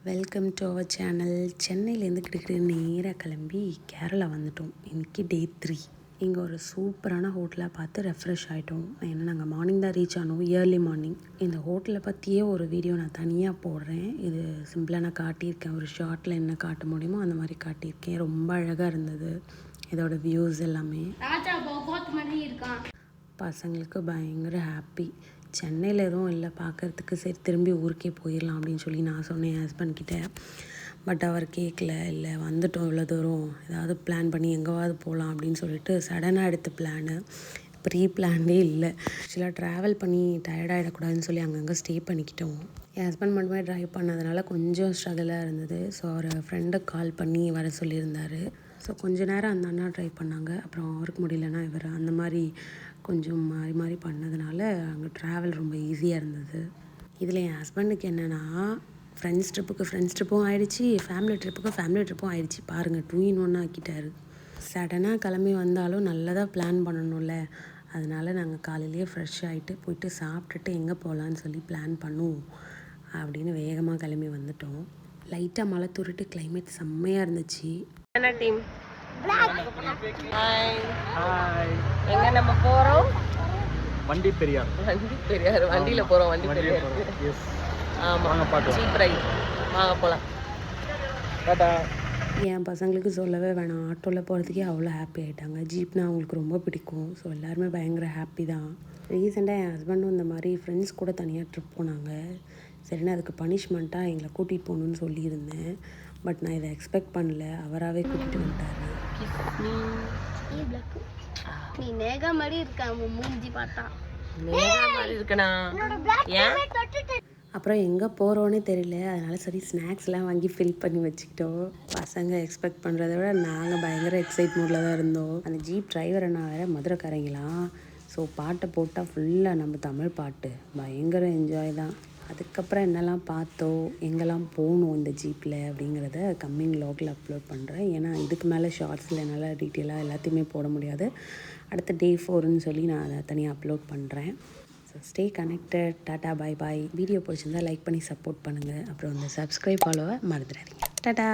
Welcome to our channel. சென்னையிலேருந்து கிட்டத்தட்ட நேராக கிளம்பி கேரளா வந்துட்டோம். இன்றைக்கி டே 3. இங்கே ஒரு சூப்பரான ஹோட்டலாக பார்த்து ரெஃப்ரெஷ் ஆகிட்டோம். ஏன்னா நாங்கள் மார்னிங் தான் ரீச் ஆனோம், இயர்லி மார்னிங். இந்த ஹோட்டலை பற்றியே ஒரு வீடியோ நான் தனியாக போடுறேன். இது சிம்பிளாக நான் காட்டியிருக்கேன், ஒரு ஷார்ட்டில் என்ன காட்ட முடியுமோ அந்த மாதிரி காட்டியிருக்கேன். ரொம்ப அழகாக இருந்தது இதோட வியூஸ் எல்லாமே. பசங்களுக்கு பயங்கர ஹாப்பி. சென்னையில் எதுவும் இல்லை பார்க்குறதுக்கு, சரி திரும்பி ஊருக்கே போயிடலாம் அப்படின்னு சொல்லி நான் சொன்னேன் என் ஹஸ்பண்ட்கிட்ட. பட் அவர் கேட்கல. இல்லை வந்துட்டோம் இவ்வளோ தூரம், ஏதாவது பிளான் பண்ணி எங்கேவாவது போகலாம் அப்படின்னு சொல்லிட்டு சடனாக எடுத்த பிளானு. ப்ரீ பிளான்லே இல்லை. ஆக்சுவலாக ட்ராவல் பண்ணி டயர்டாகிடக்கூடாதுன்னு சொல்லி அங்கங்கே ஸ்டே பண்ணிக்கிட்டோம். என் ஹஸ்பண்ட் மட்டுமே ட்ரைவ் பண்ணதுனால கொஞ்சம் ஸ்ட்ரகிளாக இருந்தது. ஸோ அவர் ஃப்ரெண்டுக்கு கால் பண்ணி வர சொல்லியிருந்தார். ஸோ கொஞ்ச நேரம் அந்த அண்ணா ட்ரை பண்ணாங்க, அப்புறம் அவருக்கு முடியலன்னா இவர், அந்த மாதிரி கொஞ்சம் மாறி மாறி பண்ணதுனால அங்கே ட்ராவல் ரொம்ப ஈஸியாக இருந்தது. இதில் என் ஹஸ்பண்டுக்கு என்னென்னா, ஃப்ரெண்ட்ஸ் ட்ரிப்பும் ஆகிடுச்சி, ஃபேமிலி ட்ரிப்பும் ஆகிடுச்சி. பாருங்கள், 2 in 1 ஆக்கிட்டாரு. சடனாக கிளம்பி வந்தாலும் நல்லதாக பிளான் பண்ணணும்ல. அதனால் நாங்கள் காலையிலேயே ஃப்ரெஷ் ஆகிட்டு போயிட்டு சாப்பிட்டுட்டு எங்கே போகலான்னு சொல்லி பிளான் பண்ணுவோம் அப்படின்னு வேகமாக கிளம்பி வந்துட்டோம். லைட்டாக மழை தூரிட்டு கிளைமேட் செம்மையாக இருந்துச்சு. என்ன டீம்? எங்க நம்ம போறோம்? வண்டி பெரியார். வண்டியில போறோம். வண்டி பெரியார். எஸ். ஆமா, வாங்க பார்க்கலாம். Jeep right. வாங்க போலாம். டாடா. என் பசங்களுக்கு சொல்லவே வேணாம், ஆட்டோவில் போகிறதுக்கே அவ்வளோ ஹாப்பி ஆகிட்டாங்க. ஜீப்னா அவங்களுக்கு ரொம்ப பிடிக்கும். ஸோ எல்லாருமே பயங்கர ஹாப்பி தான். ரீசெண்டாக என் ஹஸ்பண்டும் இந்த மாதிரி ஃப்ரெண்ட்ஸ் கூட தனியாக ட்ரிப் போனாங்க. சரின்னா அதுக்கு பனிஷ்மெண்ட்டாக எங்களை கூட்டிகிட்டு போகணுன்னு சொல்லியிருந்தேன். பட் நான் இதை எக்ஸ்பெக்ட் பண்ணல, அவராகவே கூட்டிகிட்டு வந்துட்டாரு. நீ நேகா மாதிரி இருக்க, மூஞ்சி பார்த்தா நேகா மாதிரி இருக்கனா? ஏன்? அப்புறம் எங்கே போகிறோன்னே தெரியல. அதனால் சரி ஸ்நாக்ஸ்லாம் வாங்கி ஃபில் பண்ணி வச்சுக்கிட்டோம். பசங்க எக்ஸ்பெக்ட் பண்ணுறத விட நாங்கள் பயங்கர எக்ஸைட்மெண்ட்டில் தான் இருந்தோம். அந்த ஜீப் டிரைவரை நான் வேறு மதுரைக்காரங்களாம். ஸோ பாட்டை போட்டால் ஃபுல்லாக நம்ம தமிழ் பாட்டு, பயங்கர என்ஜாய் தான். அதுக்கப்புறம் என்னெல்லாம் பார்த்தோம், எங்கெல்லாம் போகணும் இந்த ஜீப்பில் அப்படிங்கிறத கம்மிங் வ்ளாகில் அப்லோட் பண்ணுறேன். ஏன்னா இதுக்கு மேலே ஷார்ட்ஸில் என்னால் டீட்டெயிலாக எல்லாத்தையுமே போட முடியாது. அடுத்த டே 4ன்னு சொல்லி நான் அதை தனியாக அப்லோட் பண்ணுறேன். So stay connected. டாட்டா, பாய் பாய். வீடியோ பிடிச்சிருந்தா லைக் பண்ணி சப்போர்ட் பண்ணுங்கள். அப்புறம் இந்த சப்ஸ்கிரைப் ஃபாலோவை மறந்துடாதீங்க. டாட்டா.